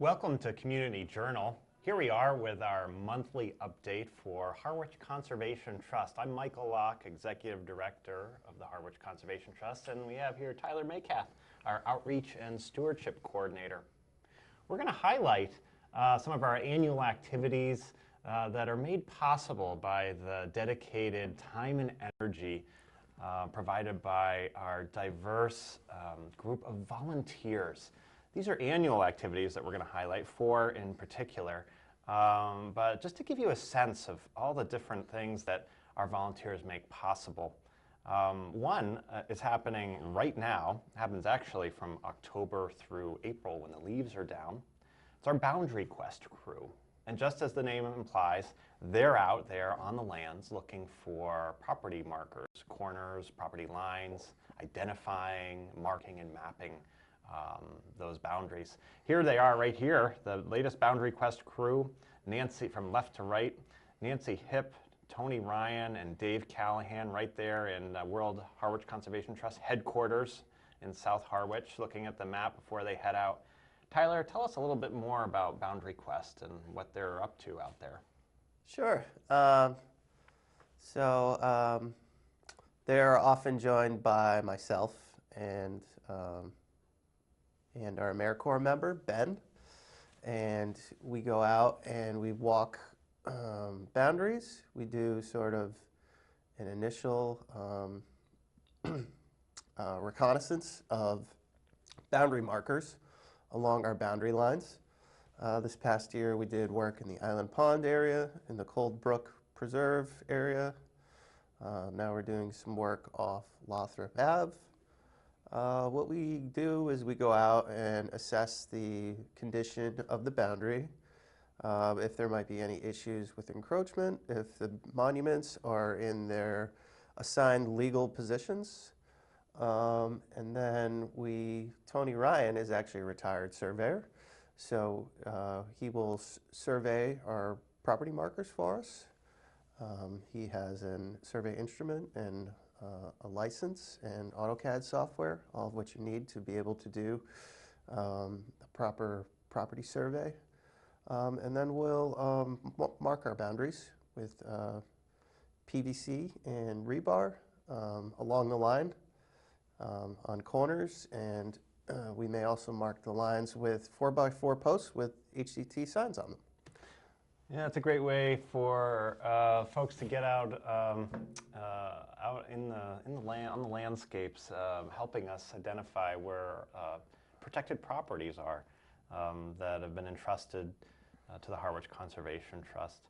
Welcome to Community Journal. Here we are with our monthly update for Harwich Conservation Trust. I'm Michael Locke, Executive Director of the Harwich Conservation Trust, and we have here Tyler Maycath, our Outreach and Stewardship Coordinator. We're going to highlight some of our annual activities that are made possible by the dedicated time and energy provided by our diverse group of volunteers. These are annual activities that we're going to highlight, four in particular, but just to give you a sense of all the different things that our volunteers make possible. One is happening right now, happens actually from October through April when the leaves are down. It's our Boundary Quest crew. And just as the name implies, they're out there on the lands looking for property markers, corners, property lines, identifying, marking, and mapping those boundaries. Here they are right here, the latest Boundary Quest crew, Nancy from left to right, Nancy Hipp, Tony Ryan, and Dave Callahan right there in World Harwich Conservation Trust headquarters in South Harwich, looking at the map before they head out. Tyler, tell us a little bit more about Boundary Quest and what they're up to out there. Sure. They're often joined by myself and our AmeriCorps member, Ben. And we go out and we walk boundaries. We do sort of an initial reconnaissance of boundary markers along our boundary lines. This past year we did work in the Island Pond area, in the Cold Brook Preserve area. Now we're doing some work off Lothrop Ave. What we do is we go out and assess the condition of the boundary, if there might be any issues with encroachment, if the monuments are in their assigned legal positions. And then Tony Ryan is actually a retired surveyor, so he will survey our property markers for us. He has a survey instrument and a license and AutoCAD software, all of which you need to be able to do a proper property survey. And then we'll mark our boundaries with PVC and rebar along the line on corners, and we may also mark the lines with 4x4 posts with HCT signs on them. Yeah, it's a great way for folks to get out out on the landscapes, helping us identify where protected properties are that have been entrusted to the Harwich Conservation Trust.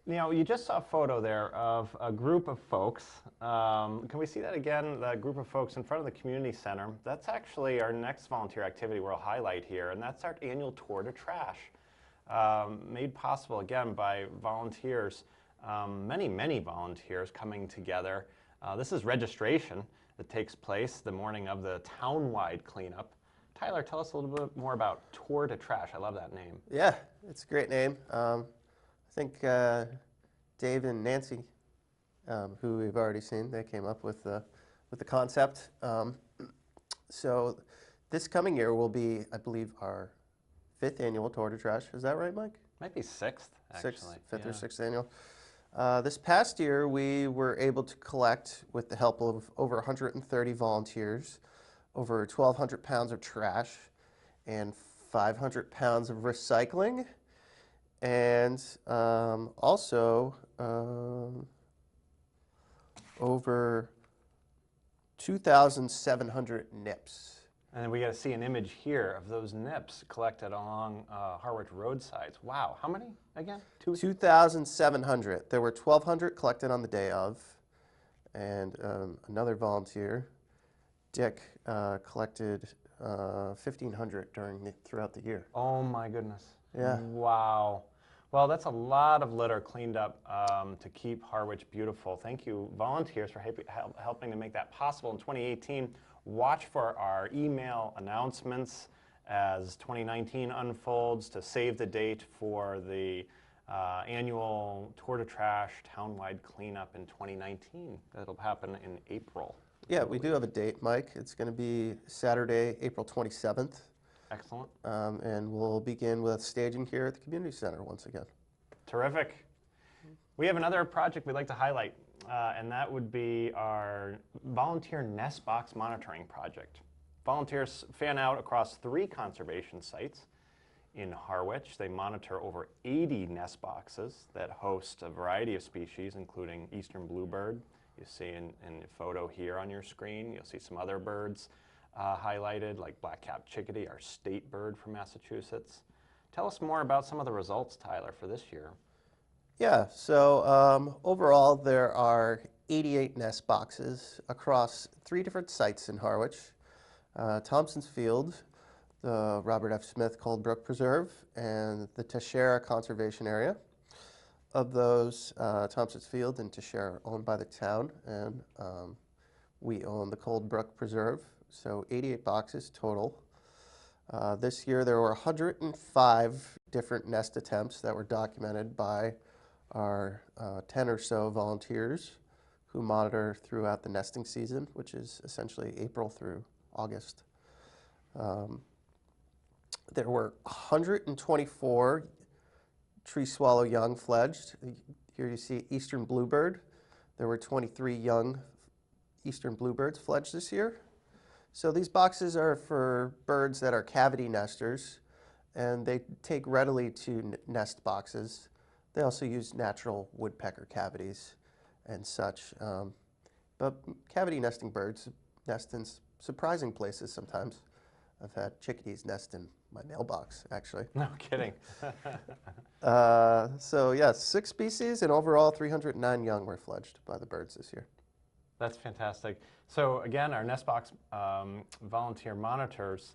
You know, you just saw a photo there of a group of folks. Can we see that again? The group of folks in front of the community center. That's actually our next volunteer activity we'll highlight here, and that's our annual Tour de Trash. Made possible again by volunteers, many volunteers coming together. This is registration that takes place the morning of the town-wide cleanup. Tyler, tell us a little bit more about Tour de Trash. I love that name. Yeah, it's a great name. I think Dave and Nancy, who we've already seen, they came up with the concept. So this coming year will be, I believe, our 5th annual Tour de Trash. Is that right, Mike? Might be 6th, actually. 5th or 6th annual. This past year, we were able to collect, with the help of over 130 volunteers, over 1,200 pounds of trash and 500 pounds of recycling, and also over 2,700 nips. And we got to see an image here of those nips collected along Harwich roadsides. Wow, how many again? 2,700. There were 1,200 collected on the day of, and another volunteer, Dick, collected 1,500 throughout the year. Oh my goodness. Yeah. Wow. Well, that's a lot of litter cleaned up to keep Harwich beautiful. Thank you, volunteers, for helping to make that possible in 2018. Watch for our email announcements as 2019 unfolds to save the date for the annual Tour de Trash town-wide cleanup in 2019. That'll happen in April. Yeah, we do have a date, Mike. It's going to be Saturday, April 27th. Excellent. And we'll begin with staging here at the community center once again. Terrific. We have another project we'd like to highlight, and that would be our volunteer nest box monitoring project. Volunteers fan out across 3 conservation sites in Harwich. They monitor over 80 nest boxes that host a variety of species, including eastern bluebird. You see in the photo here on your screen, you'll see some other birds highlighted, like black-capped chickadee, our state bird from Massachusetts. Tell us more about some of the results, Tyler, for this year. Yeah, so overall there are 88 nest boxes across 3 different sites in Harwich. Thompson's Field, the Robert F. Smith Cold Brook Preserve, and the Tashera Conservation Area. Of those, Thompson's Field and Tashera are owned by the town, and we own the Cold Brook Preserve, so 88 boxes total. This year there were 105 different nest attempts that were documented by our 10 or so volunteers who monitor throughout the nesting season, which is essentially April through August. There were 124 tree swallow young fledged. Here you see eastern bluebird. There were 23 young eastern bluebirds fledged this year. So these boxes are for birds that are cavity nesters, and they take readily to nest boxes. They also use natural woodpecker cavities and such. But cavity nesting birds nest in surprising places sometimes. I've had chickadees nest in my mailbox, actually. No kidding. So yes, 6 species, and overall 309 young were fledged by the birds this year. That's fantastic. So again, our Nestbox volunteer monitors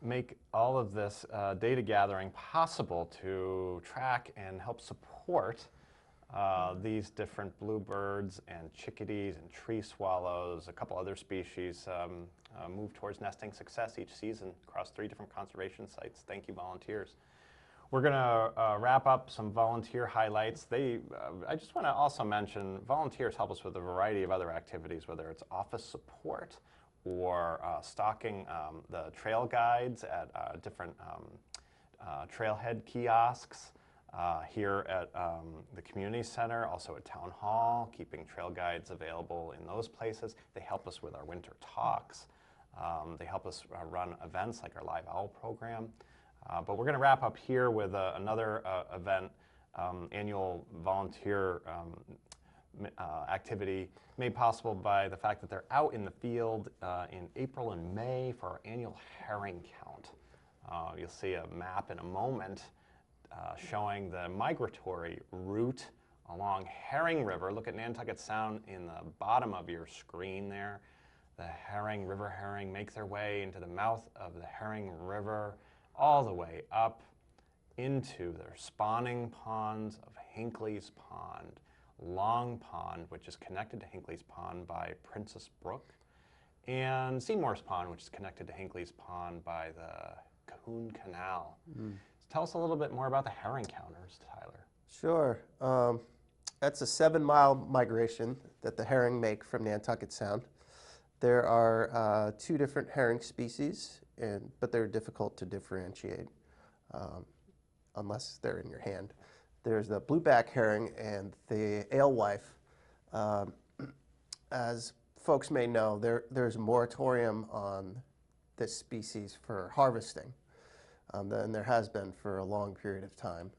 make all of this data gathering possible to track and help support these different bluebirds and chickadees and tree swallows, a couple other species move towards nesting success each season across 3 different conservation sites. Thank you, volunteers. We're going to wrap up some volunteer highlights. I just want to also mention volunteers help us with a variety of other activities, whether it's office support or stocking the trail guides at different trailhead kiosks here at the community center, also at Town Hall, keeping trail guides available in those places. They help us with our winter talks. They help us run events like our Live Owl program. But we're going to wrap up here with another event, annual volunteer activity made possible by the fact that they're out in the field in April and May for our annual herring count. You'll see a map in a moment showing the migratory route along Herring River. Look at Nantucket Sound in the bottom of your screen there. The river herring make their way into the mouth of the Herring River, all the way up into their spawning ponds of Hinckley's Pond, Long Pond, which is connected to Hinckley's Pond by Princess Brook, and Seymour's Pond, which is connected to Hinckley's Pond by the Cahoon Canal. Tell us a little bit more about the herring counters, Tyler. Sure. That's a 7-mile migration that the herring make from Nantucket Sound. There are 2 different herring species, but they're difficult to differentiate unless they're in your hand. There's the blueback herring and the alewife. As folks may know, there's a moratorium on this species for harvesting, and there has been for a long period of time.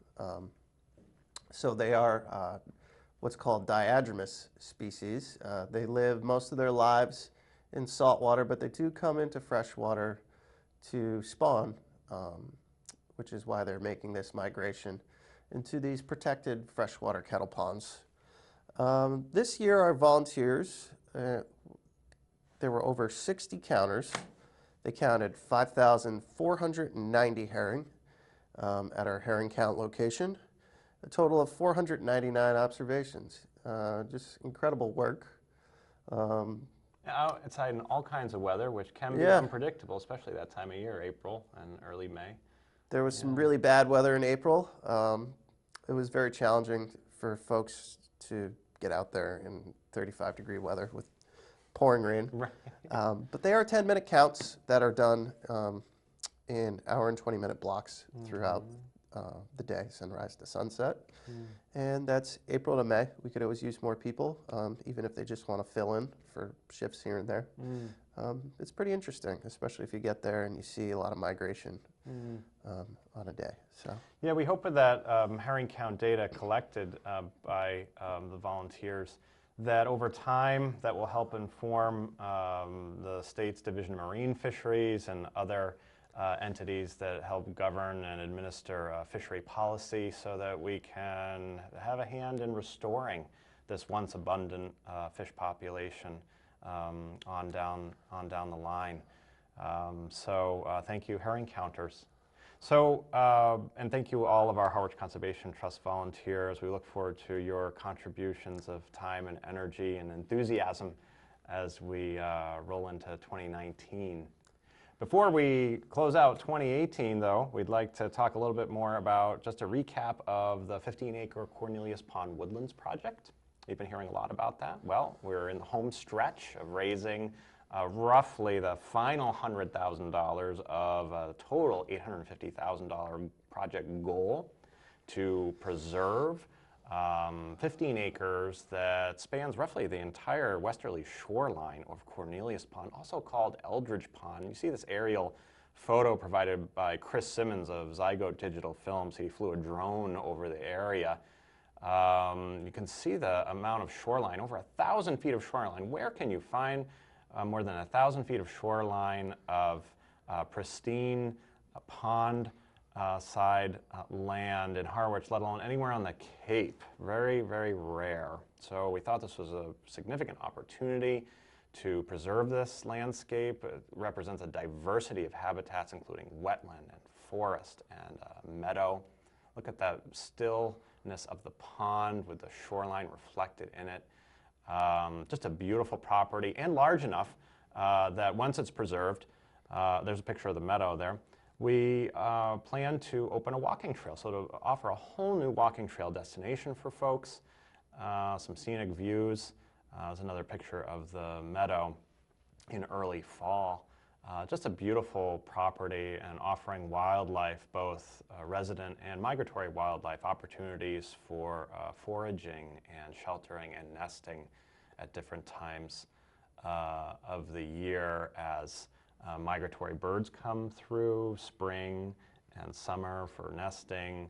So they are what's called diadromous species. They live most of their lives in saltwater, but they do come into freshwater to spawn, which is why they're making this migration into these protected freshwater kettle ponds. This year, our volunteers, there were over 60 counters. They counted 5,490 herring at our herring count location, a total of 499 observations. Just incredible work. Outside in all kinds of weather, which can be unpredictable, especially that time of year, April and early May. There was some really bad weather in April. It was very challenging for folks to get out there in 35-degree weather with pouring rain. Right. But they are 10-minute counts that are done in hour and 20-minute blocks throughout the day, sunrise to sunset. And that's April to May. We could always use more people, even if they just want to fill in for shifts here and there. It's pretty interesting, especially if you get there and you see a lot of migration on a day. So yeah, we hope with that herring count data collected by the volunteers that over time that will help inform the state's Division of Marine Fisheries and other entities that help govern and administer fishery policy so that we can have a hand in restoring this once abundant fish population on down the line. Thank you, herring counters. So, and thank you all of our Harwich Conservation Trust volunteers. We look forward to your contributions of time and energy and enthusiasm as we roll into 2019. Before we close out 2018, though, we'd like to talk a little bit more about just a recap of the 15-acre Cornelius Pond Woodlands project. You've been hearing a lot about that. Well, we're in the home stretch of raising roughly the final $100,000 of a total $850,000 project goal to preserve 15 acres that spans roughly the entire westerly shoreline of Cornelius Pond, also called Eldridge Pond. You see this aerial photo provided by Chris Simmons of Zygote Digital Films. He flew a drone over the area. You can see the amount of shoreline, over 1,000 feet of shoreline. Where can you find more than 1,000 feet of shoreline of pristine pond side land in Harwich, let alone anywhere on the Cape? Very, very rare. So we thought this was a significant opportunity to preserve this landscape. It represents a diversity of habitats, including wetland and forest and meadow. Look at that stillness of the pond with the shoreline reflected in it. Just a beautiful property and large enough that once it's preserved, there's a picture of the meadow there, we plan to open a walking trail, so to offer a whole new walking trail destination for folks, some scenic views. There's another picture of the meadow in early fall. Just a beautiful property and offering wildlife, both resident and migratory wildlife opportunities for foraging and sheltering and nesting at different times of the year as migratory birds come through, spring and summer for nesting,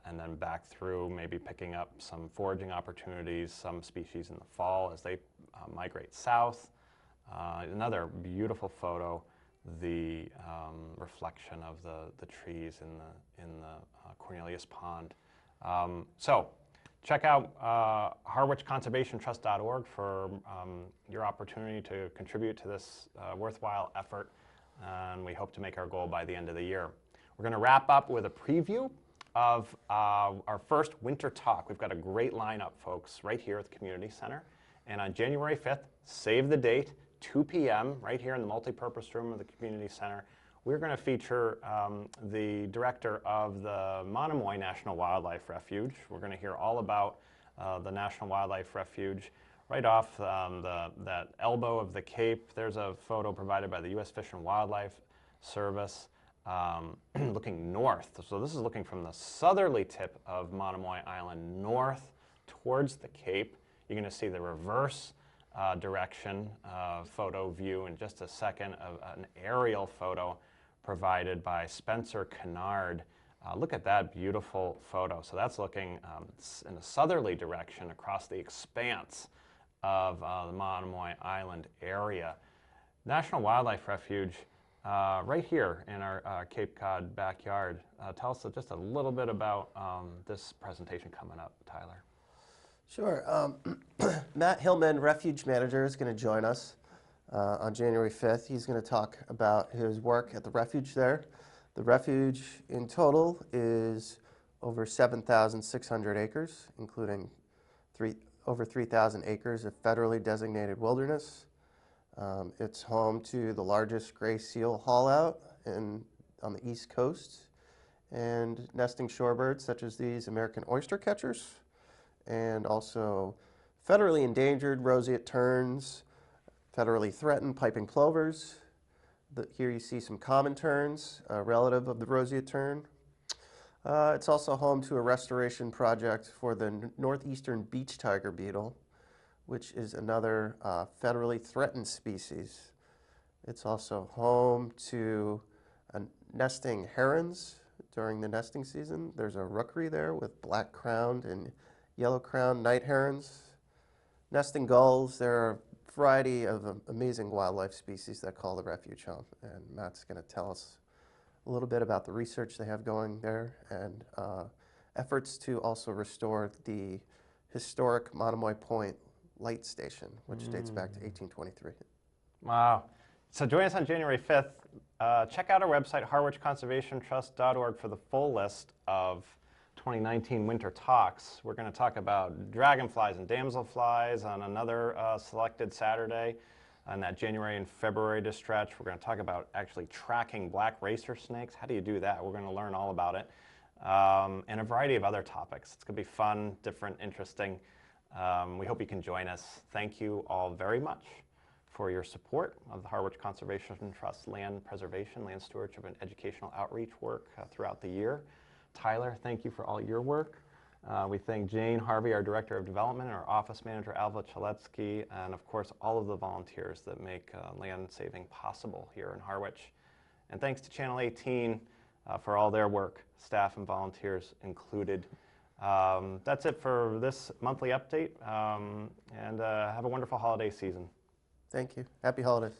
and then back through maybe picking up some foraging opportunities, some species in the fall as they migrate south. Another beautiful photo, the reflection of the trees in the Cornelius Pond. So check out harwichconservationtrust.org for your opportunity to contribute to this worthwhile effort, and we hope to make our goal by the end of the year. We're going to wrap up with a preview of our first winter talk. We've got a great lineup, folks, right here at the Community Center. And on January 5th, save the date, 2 p.m., right here in the multipurpose room of the Community Center, we're going to feature the director of the Monomoy National Wildlife Refuge. We're going to hear all about the National Wildlife Refuge. Right off that elbow of the Cape, there's a photo provided by the U.S. Fish and Wildlife Service looking north. So this is looking from the southerly tip of Monomoy Island north towards the Cape. You're going to see the reverse direction photo view in just a second of an aerial photo provided by Spencer Kennard. Look at that beautiful photo. So that's looking in a southerly direction across the expanse of the Monomoy Island area. National Wildlife Refuge right here in our Cape Cod backyard. Tell us just a little bit about this presentation coming up, Tyler. Sure. Matt Hillman, Refuge Manager, is going to join us on January 5th. He's going to talk about his work at the refuge there. The refuge in total is over 7,600 acres, including over 3,000 acres of federally designated wilderness. It's home to the largest gray seal haulout on the East Coast, and nesting shorebirds such as these American oyster catchers, and also federally endangered roseate terns, federally threatened piping plovers, Here you see some common terns, a relative of the roseate tern. It's also home to a restoration project for the northeastern beach tiger beetle, which is another federally threatened species. It's also home to nesting herons during the nesting season. There's a rookery there with black-crowned and yellow-crowned night herons. Nesting gulls, there are a variety of amazing wildlife species that call the refuge home. And Matt's going to tell us a little bit about the research they have going there and efforts to also restore the historic Monomoy Point light station, which dates back to 1823. Wow. So join us on January 5th. Check out our website, harwichconservationtrust.org, for the full list of 2019 winter talks. We're going to talk about dragonflies and damselflies on another selected Saturday on that January and February to stretch. We're going to talk about actually tracking black racer snakes. How do you do that? We're going to learn all about it. And a variety of other topics. It's going to be fun, different, interesting. We hope you can join us. Thank you all very much for your support of the Harwich Conservation Trust land preservation, land stewardship, and educational outreach work throughout the year. Tyler, thank you for all your work. We thank Jane Harvey, our Director of Development, and our Office Manager, Alva Chaletsky, and of course, all of the volunteers that make land saving possible here in Harwich. And thanks to Channel 18 for all their work, staff and volunteers included. That's it for this monthly update, and have a wonderful holiday season. Thank you. Happy holidays.